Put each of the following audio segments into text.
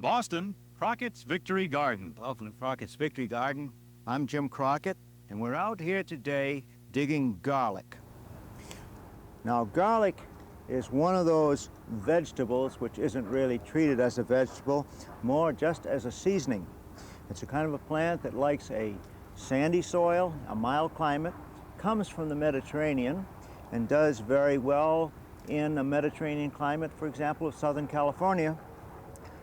Boston, Crockett's Victory Garden. Welcome to Crockett's Victory Garden. I'm Jim Crockett, and we're out here today digging garlic. Now, garlic is one of those vegetables which isn't really treated as a vegetable, more just as a seasoning. It's a kind of a plant that likes a sandy soil, a mild climate, comes from the Mediterranean, and does very well in a Mediterranean climate, for example, of Southern California,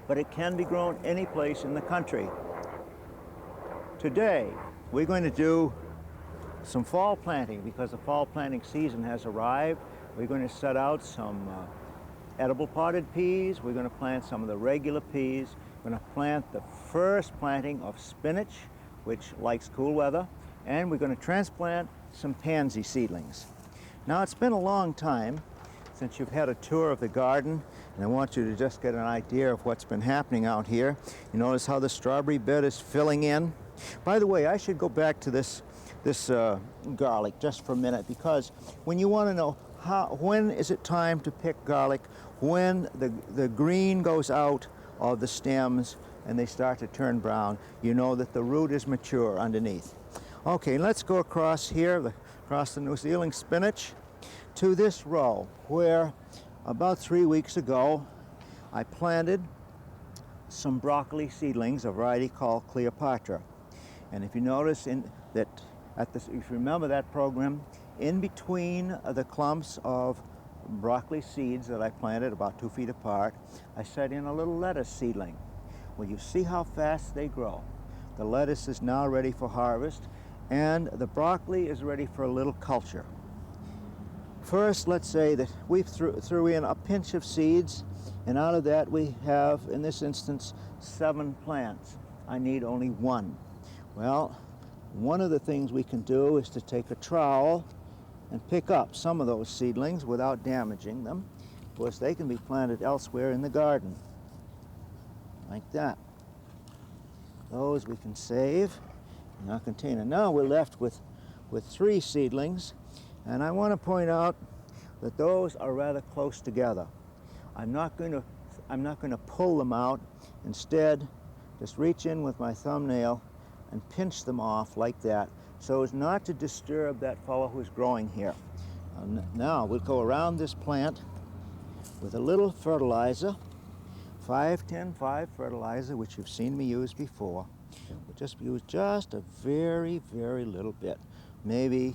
but it can be grown any place in the country. Today, we're going to do some fall planting because the fall planting season has arrived. We're going to set out some edible potted peas. We're going to plant some of the regular peas. We're going to plant the first planting of spinach, which likes cool weather, and we're going to transplant some pansy seedlings. Now, it's been a long time since you've had a tour of the garden, and I want you to just get an idea of what's been happening out here. You notice how the strawberry bed is filling in. By the way, I should go back to this garlic just for a minute, because when you want to know when is it time to pick garlic, when the green goes out of the stems and they start to turn brown, you know that the root is mature underneath. Okay, let's go across here, across the New Zealand spinach, to this row where about 3 weeks ago I planted some broccoli seedlings, a variety called Cleopatra. And if you notice if you remember that program, in between the clumps of broccoli seeds that I planted about 2 feet apart, I set in a little lettuce seedling. Well, you see how fast they grow. The lettuce is now ready for harvest, and the broccoli is ready for a little culture. First, let's say that we threw in a pinch of seeds, and out of that we have, in this instance, 7 plants. I need only 1. Well, one of the things we can do is to take a trowel and pick up some of those seedlings without damaging them. Of course, they can be planted elsewhere in the garden, like that. Those we can save in our container. Now we're left with 3 seedlings, and I want to point out that those are rather close together. I'm not going to pull them out. Instead, just reach in with my thumbnail and pinch them off like that, so as not to disturb that fellow who's growing here. Now we'll go around this plant with a little fertilizer, 5-10-5 fertilizer, which you've seen me use before. We'll just use just a very, very little bit, maybe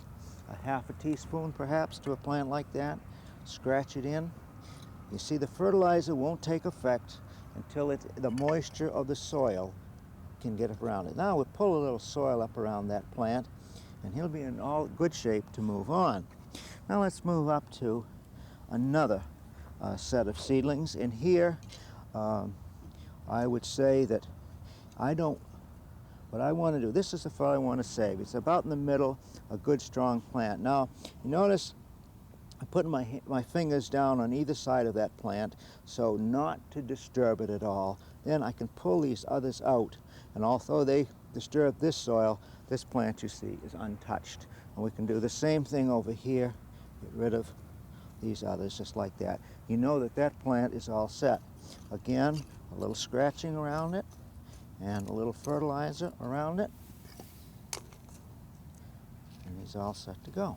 a half a teaspoon perhaps to a plant like that. Scratch it in. You see, the fertilizer won't take effect until the moisture of the soil can get up around it. Now we'll pull a little soil up around that plant, and he'll be in all good shape to move on. Now let's move up to another set of seedlings. In here, I would say that what I want to do, this is the fellow I want to save. It's about in the middle, a good strong plant. Now, you notice I put my fingers down on either side of that plant so not to disturb it at all. Then I can pull these others out, and although they disturb this soil, this plant, you see, is untouched. And we can do the same thing over here, get rid of these others just like that. You know that that plant is all set. Again, a little scratching around it and a little fertilizer around it, and he's all set to go.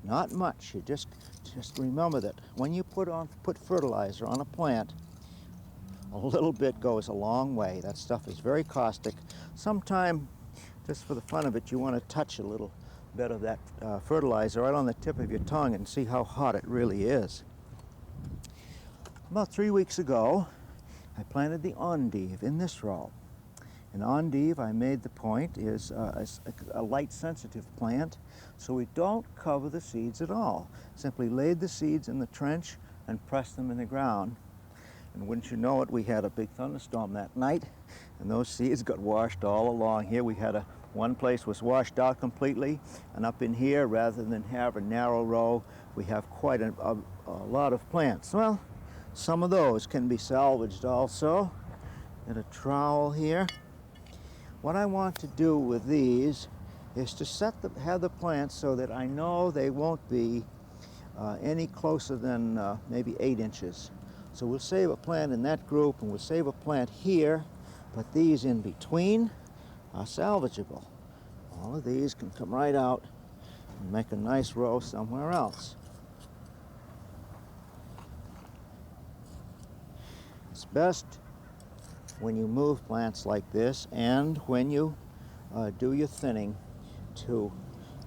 Not much. You just remember that when you put fertilizer on a plant, a little bit goes a long way. That stuff is very caustic. Sometime, just for the fun of it, you want to touch a little bit of that fertilizer right on the tip of your tongue and see how hot it really is. About 3 weeks ago, I planted the endive in this row. An endive, I made the point, is a light-sensitive plant, so we don't cover the seeds at all. Simply laid the seeds in the trench and pressed them in the ground. And wouldn't you know it, we had a big thunderstorm that night, and those seeds got washed all along here. We had one place was washed out completely, and up in here, rather than have a narrow row, we have quite a lot of plants. Well, some of those can be salvaged also. Get a trowel here. What I want to do with these is to have the plants so that I know they won't be any closer than maybe 8 inches. So we'll save a plant in that group, and we'll save a plant here, but these in between are salvageable. All of these can come right out and make a nice row somewhere else. It's best when you move plants like this and when you do your thinning to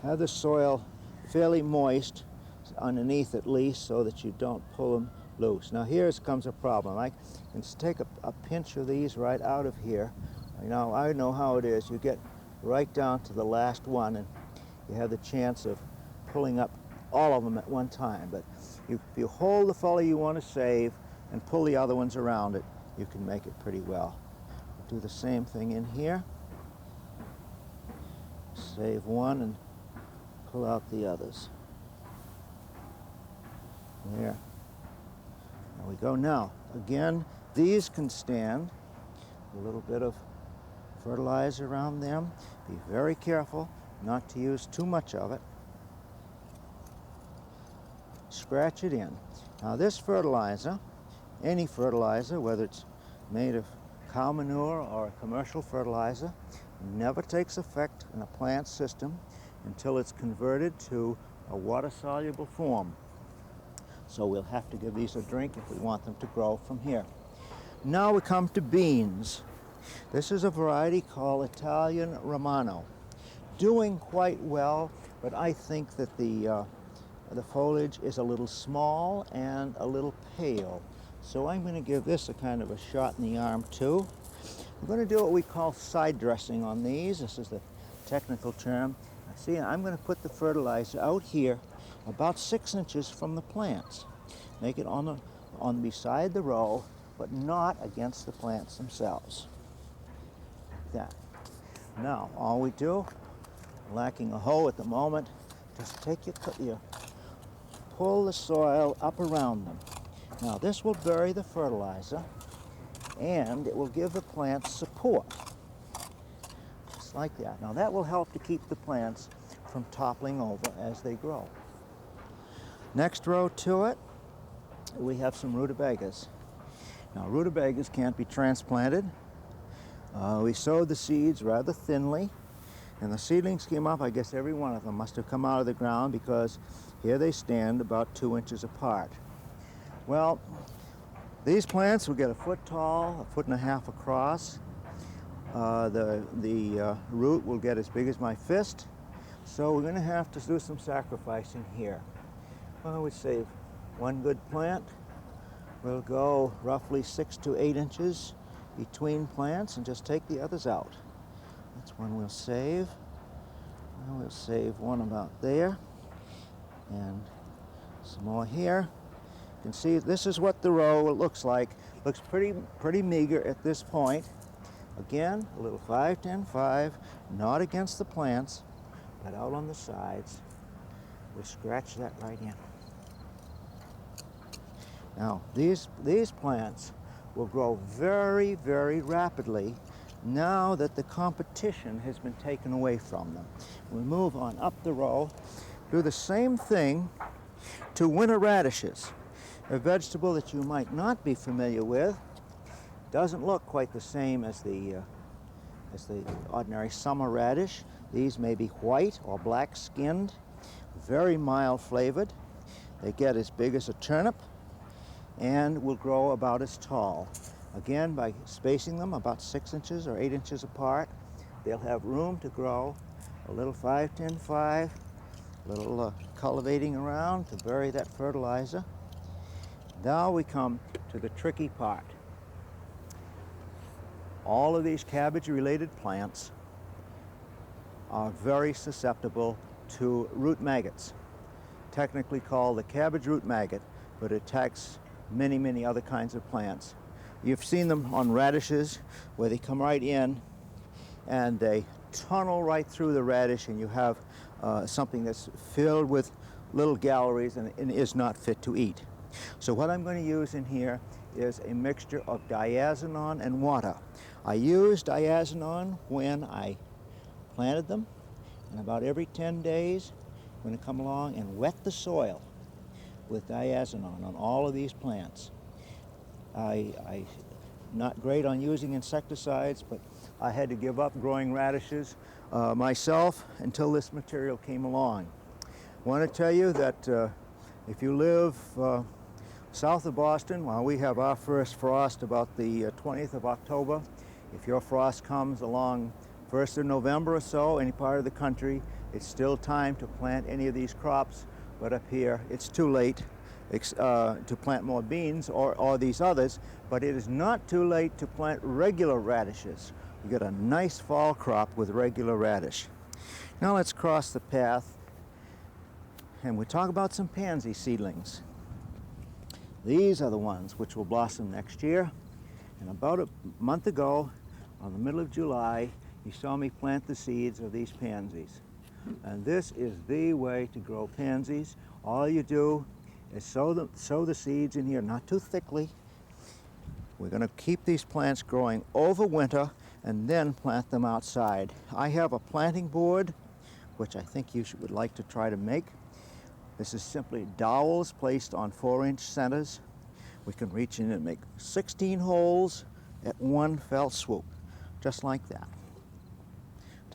have the soil fairly moist underneath at least, so that you don't pull them loose. Now here comes a problem. I can take a pinch of these right out of here. Now I know how it is. You get right down to the last one and you have the chance of pulling up all of them at one time. But if you hold the fellow you want to save and pull the other ones around it, you can make it pretty well. Do the same thing in here. Save one and pull out the others. There. There we go. Now, again, these can stand. A little bit of fertilizer around them. Be very careful not to use too much of it. Scratch it in. Now this fertilizer, any fertilizer, whether it's made of cow manure or a commercial fertilizer, never takes effect in a plant system until it's converted to a water-soluble form. So we'll have to give these a drink if we want them to grow from here. Now we come to beans. This is a variety called Italian Romano. Doing quite well, but I think that the foliage is a little small and a little pale. So I'm going to give this a kind of a shot in the arm too. We're going to do what we call side dressing on these. This is the technical term. See, I'm going to put the fertilizer out here about 6 inches from the plants. Make it on beside the row, but not against the plants themselves. Like that. Now, all we do, lacking a hoe at the moment, just take your pull the soil up around them. Now, this will bury the fertilizer, and it will give the plants support. Just like that. Now, that will help to keep the plants from toppling over as they grow. Next row to it, we have some rutabagas. Now, rutabagas can't be transplanted. We sowed the seeds rather thinly, and the seedlings came up. I guess every one of them must have come out of the ground, because here they stand about 2 inches apart. Well, these plants will get 1 foot tall, 1.5 feet across. The root will get as big as my fist. So we're going to have to do some sacrificing here. Well, we save one good plant. We'll go roughly 6 to 8 inches between plants and just take the others out. That's one we'll save. Now we'll save one about there, and some more here. You can see this is what the row looks like. Looks pretty meager at this point. Again, a little 5, 10, 5, not against the plants, but out on the sides. We'll scratch that right in. Now, these plants will grow very, very rapidly now that the competition has been taken away from them. We move on up the row, do the same thing to winter radishes, a vegetable that you might not be familiar with. Doesn't look quite the same as the ordinary summer radish. These may be white or black skinned, very mild flavored. They get as big as a turnip and will grow about as tall. Again, by spacing them about 6 inches or 8 inches apart, they'll have room to grow. A little 5, 10, 5, a little cultivating around to bury that fertilizer. Now we come to the tricky part. All of these cabbage-related plants are very susceptible to root maggots, technically called the cabbage root maggot, but it attacks many, many other kinds of plants. You've seen them on radishes where they come right in and they tunnel right through the radish, and you have something that's filled with little galleries and is not fit to eat. So what I'm going to use in here is a mixture of diazinon and water. I used diazinon when I planted them, and about every 10 days I'm going to come along and wet the soil with diazinon on all of these plants. I not great on using insecticides, but I had to give up growing radishes myself until this material came along. I want to tell you that if you live south of Boston, well, we have our first frost about the 20th of October. If your frost comes along 1st of November or so, any part of the country, it's still time to plant any of these crops, but up here it's too late to plant more beans or these others, but it is not too late to plant regular radishes. You get a nice fall crop with regular radish. Now let's cross the path and we talk about some pansy seedlings. These are the ones which will blossom next year. And about a month ago, on the middle of July, you saw me plant the seeds of these pansies. And this is the way to grow pansies. All you do is sow the seeds in here, not too thickly. We're going to keep these plants growing over winter and then plant them outside. I have a planting board, which I think you would like to try to make. This is simply dowels placed on 4-inch centers. We can reach in and make 16 holes at one fell swoop, just like that.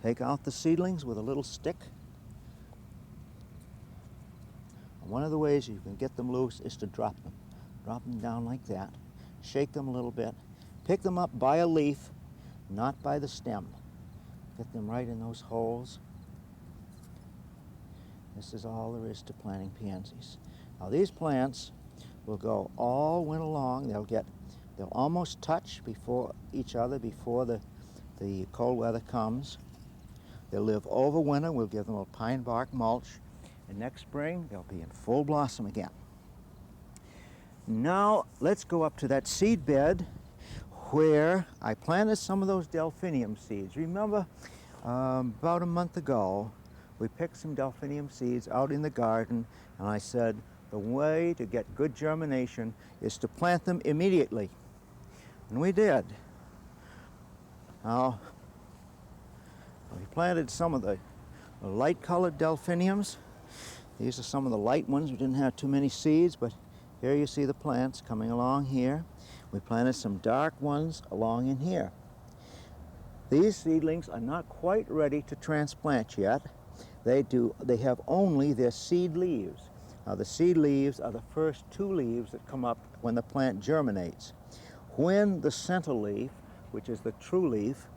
Take out the seedlings with a little stick. One of the ways you can get them loose is to drop them. Drop them down like that. Shake them a little bit. Pick them up by a leaf, not by the stem. Get them right in those holes. This is all there is to planting pansies. Now these plants will go all winter long. They'll almost touch before each other before the cold weather comes. They'll live over winter. We'll give them a pine bark mulch. And next spring, they'll be in full blossom again. Now, let's go up to that seed bed where I planted some of those delphinium seeds. Remember, about a month ago, we picked some delphinium seeds out in the garden, and I said, the way to get good germination is to plant them immediately. And we did. Now, we planted some of the light-colored delphiniums. These are some of the light ones. We didn't have too many seeds, but here you see the plants coming along here. We planted some dark ones along in here. These seedlings are not quite ready to transplant yet. They have only their seed leaves. Now the seed leaves are the first 2 leaves that come up when the plant germinates. When the center leaf, which is the true leaf,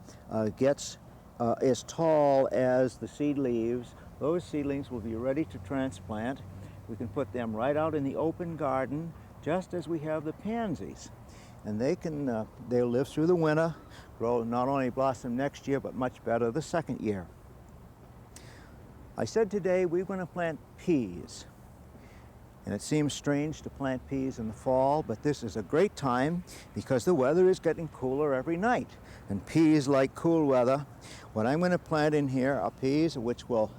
gets as tall as the seed leaves, those seedlings will be ready to transplant. We can put them right out in the open garden, just as we have the pansies. And they'll live through the winter, grow, not only blossom next year, but much better the second year. I said today we're going to plant peas. And it seems strange to plant peas in the fall, but this is a great time because the weather is getting cooler every night. And peas like cool weather. What I'm going to plant in here are peas which will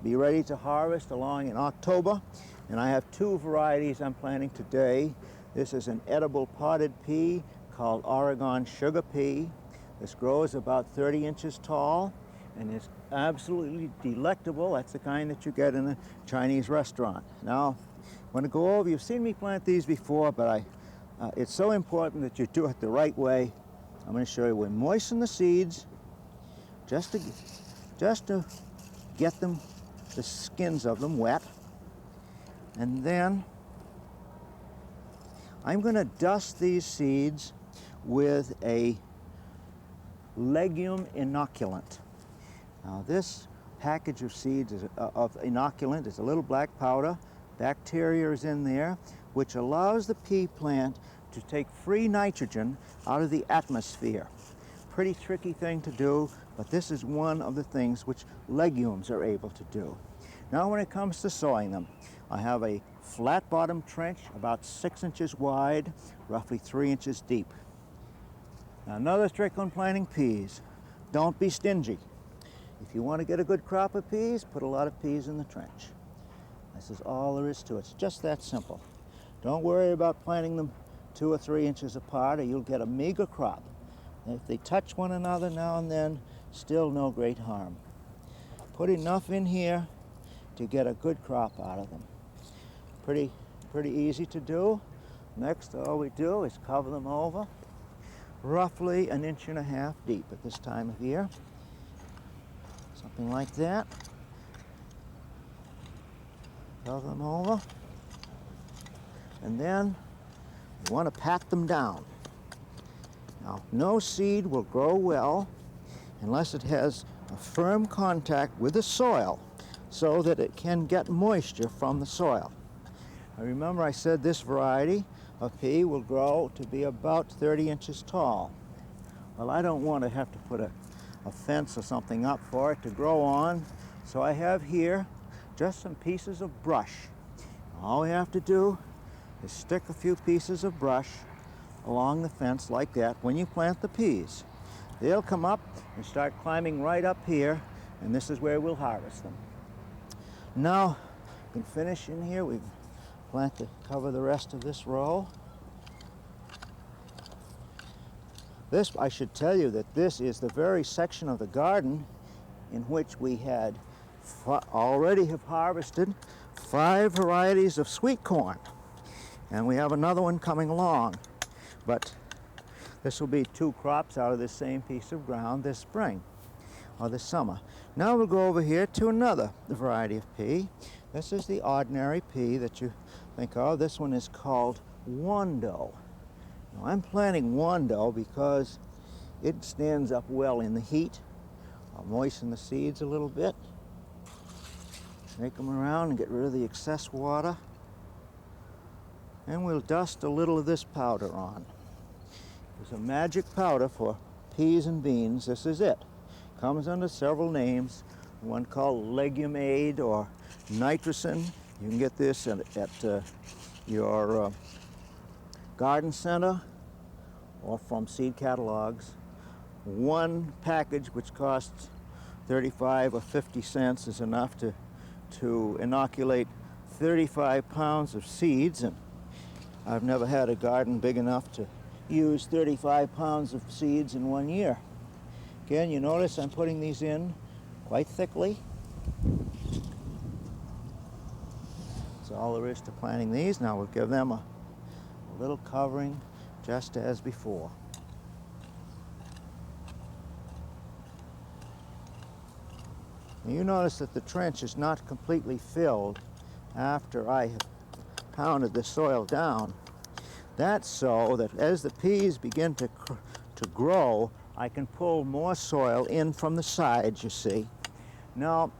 be ready to harvest along in October. And I have 2 varieties I'm planting today. This is an edible potted pea called Oregon sugar pea. This grows about 30 inches tall and is absolutely delectable. That's the kind that you get in a Chinese restaurant. Now, I'm going to go over, you've seen me plant these before, but it's so important that you do it the right way. I'm going to show you. We moisten the seeds just to get them, the skins of them wet. And then I'm going to dust these seeds with a legume inoculant. Now this package of seeds of inoculant is a little black powder. Bacteria is in there, which allows the pea plant to take free nitrogen out of the atmosphere. Pretty tricky thing to do, but this is one of the things which legumes are able to do. Now when it comes to sowing them, I have a flat bottom trench about 6 inches wide, roughly 3 inches deep. Now another trick on planting peas, don't be stingy. If you want to get a good crop of peas, put a lot of peas in the trench. This is all there is to it. It's just that simple. Don't worry about planting them 2 or 3 inches apart or you'll get a meager crop. And if they touch one another now and then, still no great harm. Put enough in here to get a good crop out of them. Pretty easy to do. Next, all we do is cover them over, roughly 1.5 inches deep at this time of year. Something like that. Cover them over. And then you want to pat them down. Now, no seed will grow well unless it has a firm contact with the soil so that it can get moisture from the soil. Now, remember I said this variety of pea will grow to be about 30 inches tall. Well, I don't want to have to put a fence or something up for it to grow on, so I have here just some pieces of brush. All we have to do is stick a few pieces of brush along the fence like that when you plant the peas. They'll come up and start climbing right up here, and this is where we'll harvest them. Now, we can finish in here. We plant to cover the rest of this row. This, I should tell you that this is the very section of the garden in which we had already have harvested 5 varieties of sweet corn. And we have another one coming along. But this will be 2 crops out of this same piece of ground this spring or this summer. Now we'll go over here to another variety of pea. This is the ordinary pea that you think of. This one is called Wando. Now, I'm planting Wando because it stands up well in the heat. I'll moisten the seeds a little bit. Shake them around and get rid of the excess water. And we'll dust a little of this powder on. It's a magic powder for peas and beans. This is it. Comes under several names. One called Legume Aid or Nitrosin. You can get this at your garden center or from seed catalogs. One package, which costs 35 or 50 cents, is enough to inoculate 35 pounds of seeds. And I've never had a garden big enough to use 35 pounds of seeds in 1 year. Again, you notice I'm putting these in quite thickly. That's all there is to planting these. Now we'll give them a little covering just as before. Now you notice that the trench is not completely filled after I have pounded the soil down. That's so that as the peas begin to grow, I can pull more soil in from the sides, you see. Now,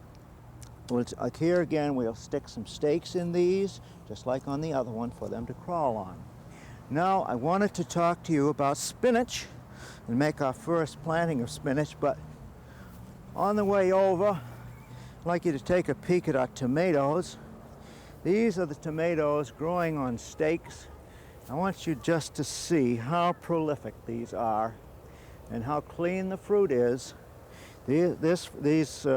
like here again, we'll stick some stakes in these, just like on the other one, for them to crawl on. Now, I wanted to talk to you about spinach and make our first planting of spinach, but on the way over, I'd like you to take a peek at our tomatoes. These are the tomatoes growing on stakes. I want you just to see how prolific these are and how clean the fruit is. These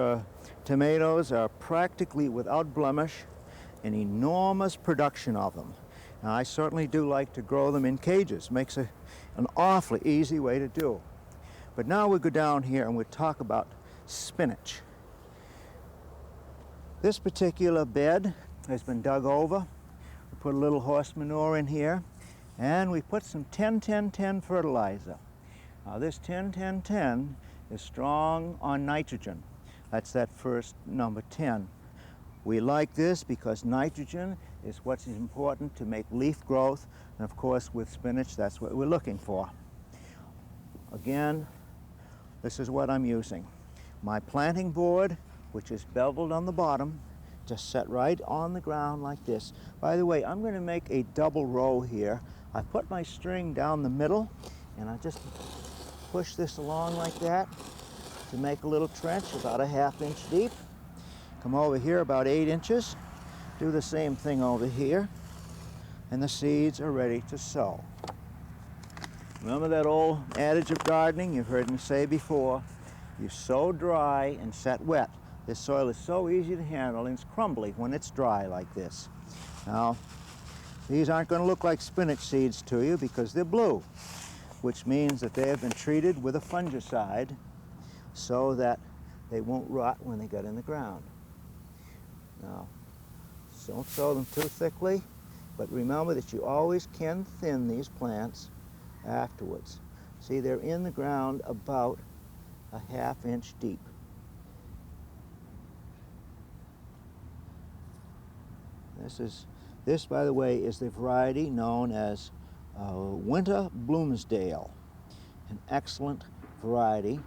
tomatoes are practically without blemish, an enormous production of them. Now, I certainly do like to grow them in cages. Makes an awfully easy way to do. But now we go down here and we'll talk about spinach. This particular bed has been dug over. We put a little horse manure in here, and we put some 10-10-10 fertilizer. Now this 10-10-10 is strong on nitrogen. That's that first number 10. We like this because nitrogen is what's important to make leaf growth, and of course with spinach that's what we're looking for. Again, this is what I'm using. My planting board, which is beveled on the bottom, just set right on the ground like this. By the way, I'm going to make a double row here. I put my string down the middle, and I just push this along like that to make a little trench about 1/2 inch deep. Come over here about 8 inches. Do the same thing over here, and the seeds are ready to sow. Remember that old adage of gardening you've heard me say before? You sow dry and set wet. This soil is so easy to handle, and it's crumbly when it's dry like this. Now, these aren't going to look like spinach seeds to you because they're blue, which means that they have been treated with a fungicide so that they won't rot when they get in the ground. Now, don't sow them too thickly. But remember that you always can thin these plants afterwards. See, they're in the ground about a ½ inch deep. This, by the way, is the variety known as Winter Bloomsdale, an excellent variety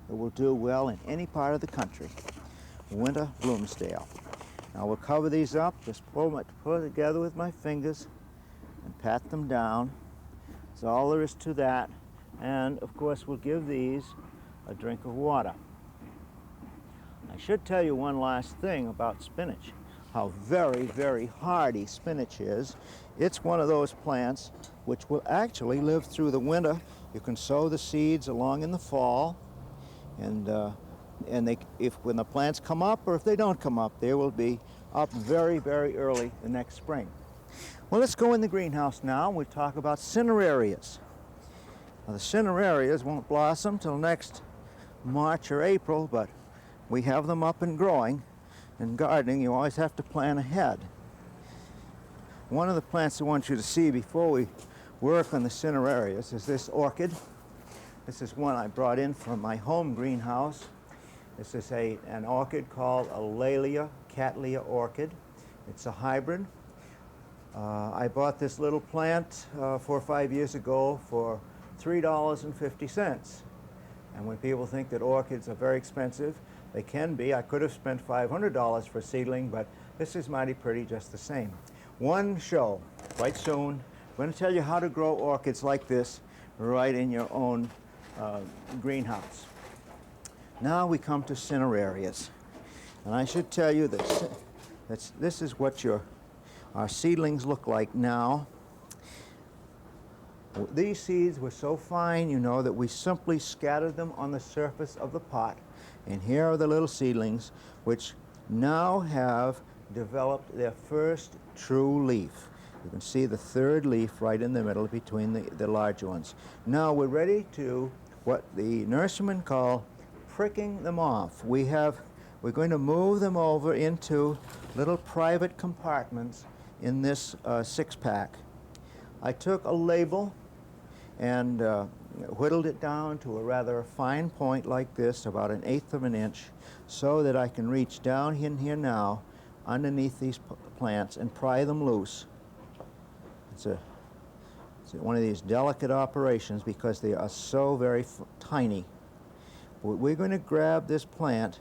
that will do well in any part of the country. Winter Bloomsdale. Now we'll cover these up, just pull it together with my fingers and pat them down. That's all there is to that. And of course we'll give these a drink of water. I should tell you one last thing about spinach, how very, very hardy spinach is. It's one of those plants which will actually live through the winter. You can sow the seeds along in the fall, and when the plants come up or if they don't come up, they will be up very, very early the next spring. Well, let's go in the greenhouse now and we'll talk about Cinerarias. Now, the Cinerarias won't blossom till next March or April, but we have them up and growing. In gardening, you always have to plan ahead. One of the plants I want you to see before we work on the Cinerarias is this orchid. This is one I brought in from my home greenhouse. This is an orchid called a Laelia cattleya orchid. It's a hybrid. I bought this little plant 4 or 5 years ago for $3.50. And when people think that orchids are very expensive, they can be. I could have spent $500 for a seedling, but this is mighty pretty just the same. One show quite soon. I'm going to tell you how to grow orchids like this right in your own greenhouse. Now we come to Cinerarias. And I should tell you that this is what our seedlings look like now. These seeds were so fine, you know, that we simply scattered them on the surface of the pot. And here are the little seedlings, which now have developed their first true leaf. You can see the third leaf right in the middle between the larger ones. Now we're ready to what the nurserymen call pricking them off. We're going to move them over into little private compartments in this 6-pack. I took a label and whittled it down to a rather fine point like this, about 1/8 of an inch, so that I can reach down in here now underneath these plants and pry them loose. It's one of these delicate operations because they are so very tiny. We're going to grab this plant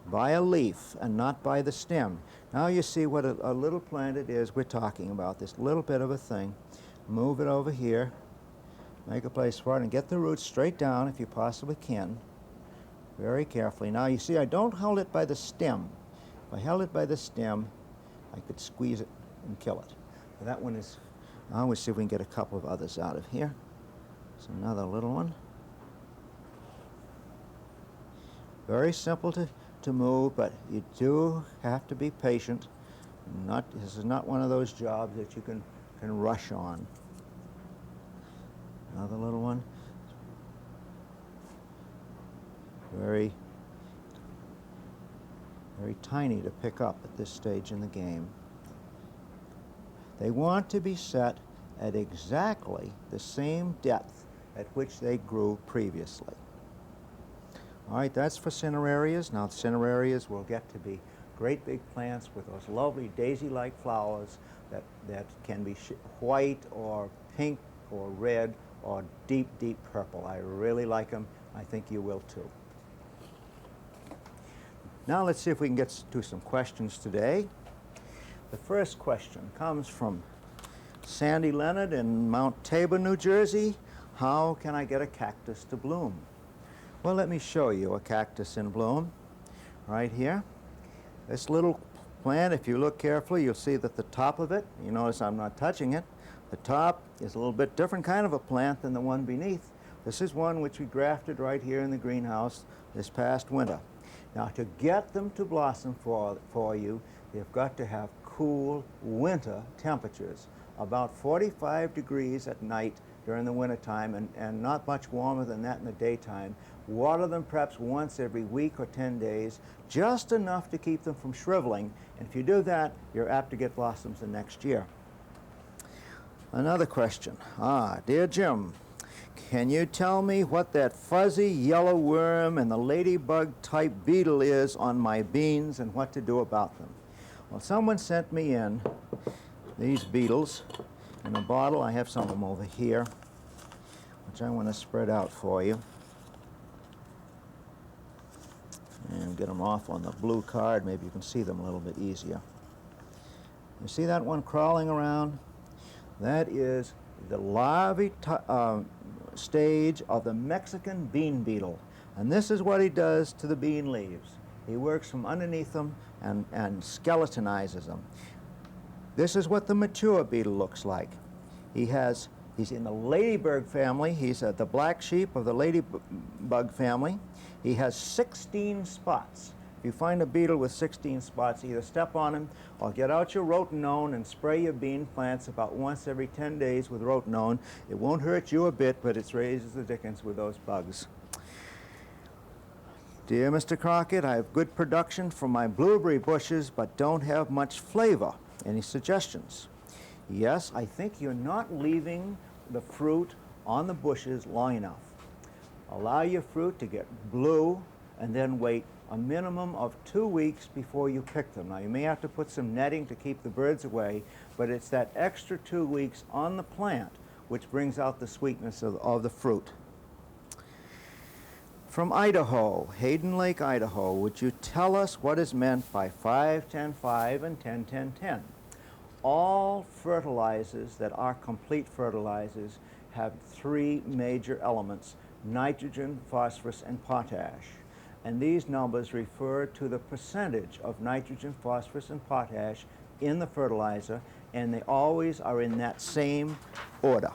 by a leaf and not by the stem. Now you see what a little plant it is we're talking about, this little bit of a thing. Move it over here, make a place for it, and get the roots straight down if you possibly can, very carefully. Now you see I don't hold it by the stem. If I held it by the stem, I could squeeze it and kill it. So that one is, now we'll see if we can get a couple of others out of here. There's another little one. Very simple to move, but you do have to be patient. This is not one of those jobs that you can rush on. Another little one. Very, very tiny to pick up at this stage in the game. They want to be set at exactly the same depth at which they grew previously. All right, that's for Cinerarias. Now, Cinerarias will get to be great big plants with those lovely daisy-like flowers that can be white or pink or red or deep, deep purple. I really like them. I think you will too. Now let's see if we can get to some questions today. The first question comes from Sandy Leonard in Mount Tabor, New Jersey. How can I get a cactus to bloom? Well, let me show you a cactus in bloom right here. This little plant, if you look carefully, you'll see that the top of it, you notice I'm not touching it, the top is a little bit different kind of a plant than the one beneath. This is one which we grafted right here in the greenhouse this past winter. Now, to get them to blossom for you, you've got to have cool winter temperatures, about 45 degrees at night during the winter time, and not much warmer than that in the daytime. Water them perhaps once every week or 10 days, just enough to keep them from shriveling. And if you do that, you're apt to get blossoms the next year. Another question. Dear Jim, can you tell me what that fuzzy yellow worm and the ladybug type beetle is on my beans and what to do about them? Well, someone sent me in these beetles in a bottle. I have some of them over here, which I want to spread out for you. And get them off on the blue card. Maybe you can see them a little bit easier. You see that one crawling around? That is the larvae stage of the Mexican bean beetle. And this is what he does to the bean leaves. He works from underneath them and skeletonizes them. This is what the mature beetle looks like. He's in the ladybug family. He's the black sheep of the ladybug family. He has 16 spots. If you find a beetle with 16 spots, either step on him or get out your rotenone and spray your bean plants about once every 10 days with rotenone. It won't hurt you a bit, but it raises the dickens with those bugs. Dear Mr. Crockett, I have good production from my blueberry bushes, but don't have much flavor. Any suggestions? Yes, I think you're not leaving the fruit on the bushes long enough. Allow your fruit to get blue and then wait a minimum of 2 weeks before you pick them. Now, you may have to put some netting to keep the birds away, but it's that extra 2 weeks on the plant which brings out the sweetness of the fruit. From Idaho, Hayden Lake, Idaho, would you tell us what is meant by 5-10-5 and 10-10-10? All fertilizers that are complete fertilizers have 3 major elements: nitrogen, phosphorus, and potash. And these numbers refer to the percentage of nitrogen, phosphorus, and potash in the fertilizer, and they always are in that same order.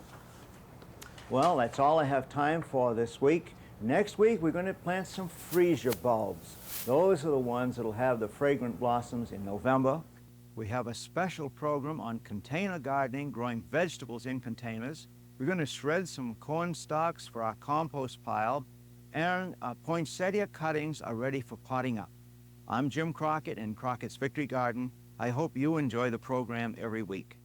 Well, that's all I have time for this week. Next week, we're going to plant some freesia bulbs. Those are the ones that will have the fragrant blossoms in November. We have a special program on container gardening, growing vegetables in containers. We're going to shred some corn stalks for our compost pile, and poinsettia cuttings are ready for potting up. I'm Jim Crockett in Crockett's Victory Garden. I hope you enjoy the program every week.